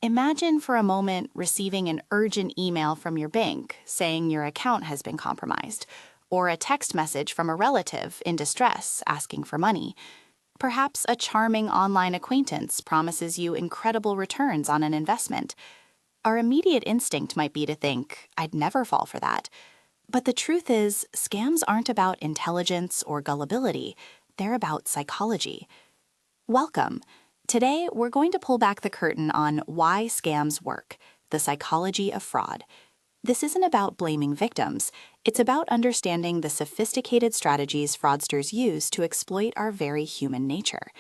Imagine for a moment receiving an urgent email from your bank saying your account has been compromised, or a text message from a relative in distress asking for money. Perhaps a charming online acquaintance promises you incredible returns on an investment. Our immediate instinct might be to think, I'd never fall for that. But the truth is, scams aren't about intelligence or gullibility, they're about psychology. Welcome. Today, we're going to pull back the curtain on why scams work, the psychology of fraud. This isn't about blaming victims, it's about understanding the sophisticated strategies fraudsters use to exploit our very human nature.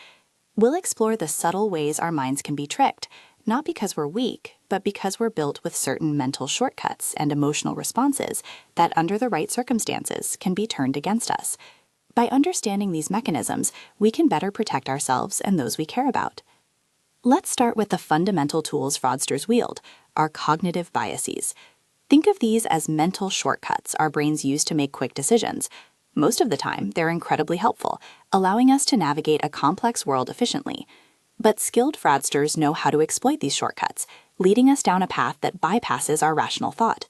We'll explore the subtle ways our minds can be tricked, not because we're weak, but because we're built with certain mental shortcuts and emotional responses that, under the right circumstances, can be turned against us. By understanding these mechanisms, we can better protect ourselves and those we care about. Let's start with the fundamental tools fraudsters wield, our cognitive biases. Think of these as mental shortcuts our brains use to make quick decisions. Most of the time, they're incredibly helpful, allowing us to navigate a complex world efficiently. But skilled fraudsters know how to exploit these shortcuts, leading us down a path that bypasses our rational thought.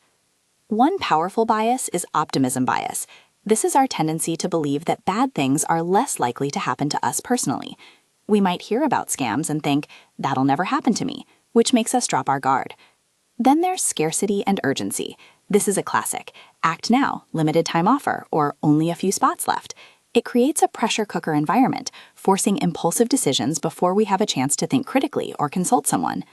One powerful bias is optimism bias. This is our tendency to believe that bad things are less likely to happen to us personally. We might hear about scams and think, that'll never happen to me, which makes us drop our guard. Then there's scarcity and urgency. This is a classic. Act now, limited time offer, or only a few spots left. It creates a pressure cooker environment, forcing impulsive decisions before we have a chance to think critically or consult someone.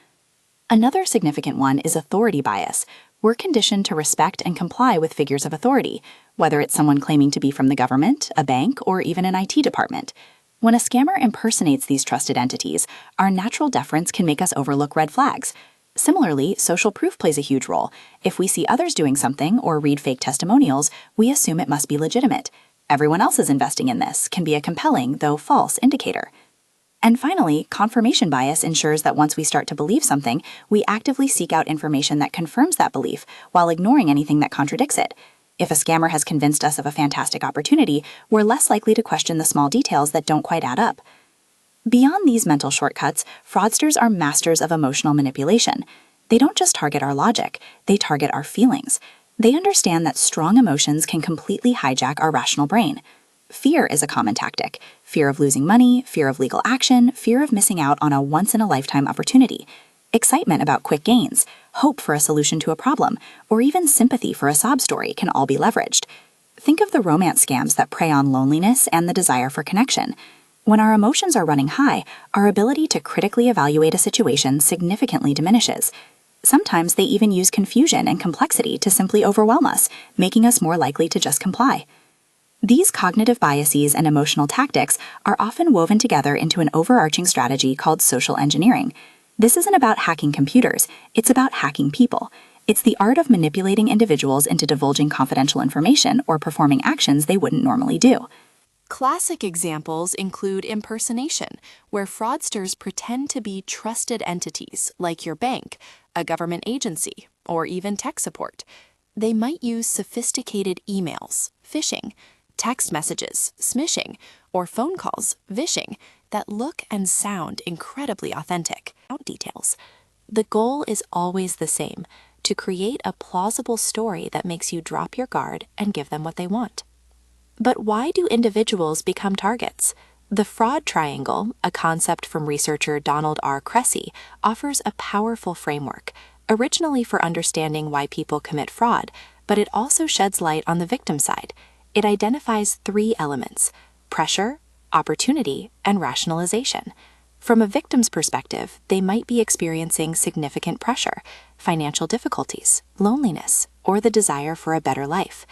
Another significant one is authority bias. We're conditioned to respect and comply with figures of authority, whether it's someone claiming to be from the government, a bank, or even an IT department. When a scammer impersonates these trusted entities, our natural deference can make us overlook red flags. Similarly, social proof plays a huge role. If we see others doing something or read fake testimonials, we assume it must be legitimate. Everyone else is investing in this can be a compelling, though false, indicator. And finally, confirmation bias ensures that once we start to believe something, we actively seek out information that confirms that belief while ignoring anything that contradicts it. If a scammer has convinced us of a fantastic opportunity, we're less likely to question the small details that don't quite add up. Beyond these mental shortcuts, fraudsters are masters of emotional manipulation. They don't just target our logic, they target our feelings. They understand that strong emotions can completely hijack our rational brain. Fear is a common tactic. Fear of losing money, fear of legal action, fear of missing out on a once-in-a-lifetime opportunity. Excitement about quick gains, hope for a solution to a problem, or even sympathy for a sob story can all be leveraged. Think of the romance scams that prey on loneliness and the desire for connection. When our emotions are running high, our ability to critically evaluate a situation significantly diminishes. Sometimes they even use confusion and complexity to simply overwhelm us, making us more likely to just comply. These cognitive biases and emotional tactics are often woven together into an overarching strategy called social engineering. This isn't about hacking computers, it's about hacking people. It's the art of manipulating individuals into divulging confidential information or performing actions they wouldn't normally do. Classic examples include impersonation, where fraudsters pretend to be trusted entities like your bank, a government agency, or even tech support. They might use sophisticated emails, phishing, text messages, smishing, or phone calls, vishing, that look and sound incredibly authentic. Details. The goal is always the same, to create a plausible story that makes you drop your guard and give them what they want. But why do individuals become targets? The fraud triangle, a concept from researcher Donald R. Cressy, offers a powerful framework, originally for understanding why people commit fraud, but it also sheds light on the victim side. It identifies three elements: pressure, opportunity, and rationalization. From a victim's perspective, they might be experiencing significant pressure, financial difficulties, loneliness, or the desire for a better life.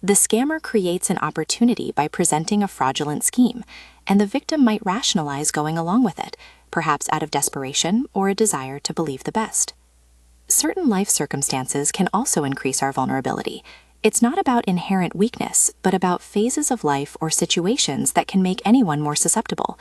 The scammer creates an opportunity by presenting a fraudulent scheme, and the victim might rationalize going along with it, perhaps out of desperation or a desire to believe the best. Certain life circumstances can also increase our vulnerability. It's not about inherent weakness, but about phases of life or situations that can make anyone more susceptible.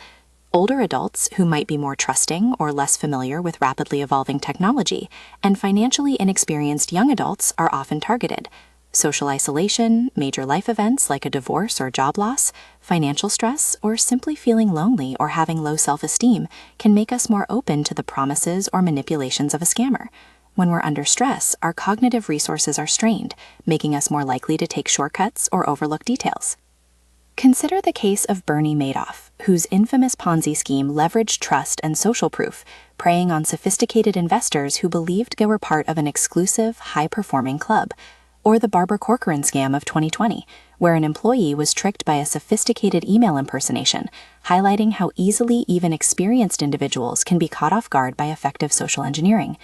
Older adults who might be more trusting or less familiar with rapidly evolving technology, and financially inexperienced young adults are often targeted. Social isolation, major life events like a divorce or job loss, financial stress, or simply feeling lonely or having low self-esteem can make us more open to the promises or manipulations of a scammer. When we're under stress, our cognitive resources are strained, making us more likely to take shortcuts or overlook details. Consider the case of Bernie Madoff, whose infamous Ponzi scheme leveraged trust and social proof, preying on sophisticated investors who believed they were part of an exclusive, high-performing club. Or the Barbara Corcoran scam of 2020, where an employee was tricked by a sophisticated email impersonation, highlighting how easily even experienced individuals can be caught off guard by effective social engineering.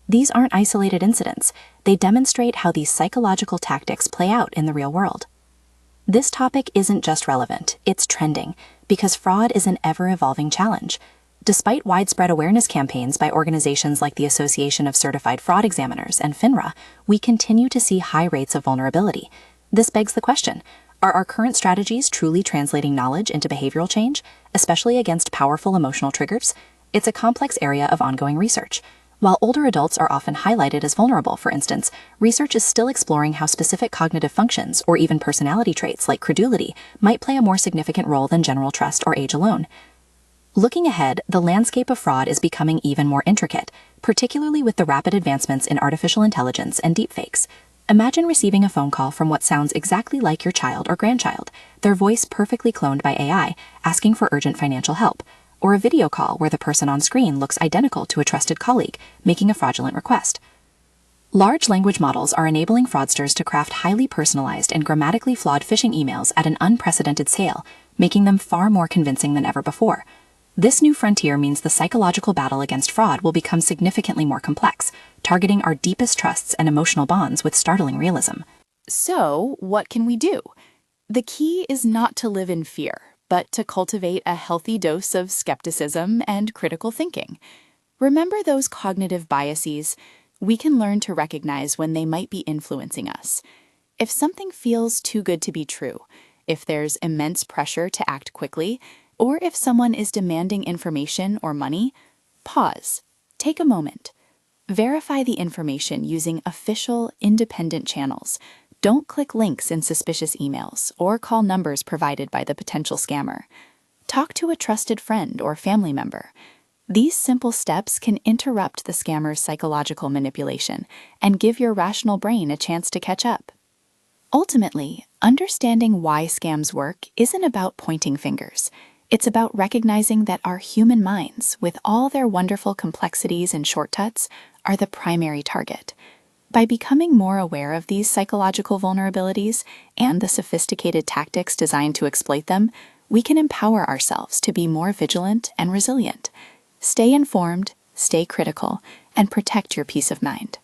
These aren't isolated incidents. They demonstrate how these psychological tactics play out in the real world. This topic isn't just relevant, it's trending, because fraud is an ever-evolving challenge. Despite widespread awareness campaigns by organizations like the Association of Certified Fraud Examiners and FINRA, we continue to see high rates of vulnerability. This begs the question, are our current strategies truly translating knowledge into behavioral change, especially against powerful emotional triggers? It's a complex area of ongoing research. While older adults are often highlighted as vulnerable, for instance, research is still exploring how specific cognitive functions, or even personality traits like credulity, might play a more significant role than general trust or age alone. Looking ahead, the landscape of fraud is becoming even more intricate, particularly with the rapid advancements in artificial intelligence and deepfakes. Imagine receiving a phone call from what sounds exactly like your child or grandchild, their voice perfectly cloned by AI, asking for urgent financial help, or a video call where the person on screen looks identical to a trusted colleague, making a fraudulent request. Large language models are enabling fraudsters to craft highly personalized and grammatically flawed phishing emails at an unprecedented scale, making them far more convincing than ever before. This new frontier means the psychological battle against fraud will become significantly more complex, targeting our deepest trusts and emotional bonds with startling realism. So, what can we do? The key is not to live in fear, but to cultivate a healthy dose of skepticism and critical thinking. Remember those cognitive biases? We can learn to recognize when they might be influencing us. If something feels too good to be true, if there's immense pressure to act quickly, or if someone is demanding information or money, pause. Take a moment. Verify the information using official, independent channels. Don't click links in suspicious emails or call numbers provided by the potential scammer. Talk to a trusted friend or family member. These simple steps can interrupt the scammer's psychological manipulation and give your rational brain a chance to catch up. Ultimately, understanding why scams work isn't about pointing fingers. It's about recognizing that our human minds, with all their wonderful complexities and shortcuts, are the primary target. By becoming more aware of these psychological vulnerabilities and the sophisticated tactics designed to exploit them, we can empower ourselves to be more vigilant and resilient. Stay informed, stay critical, and protect your peace of mind.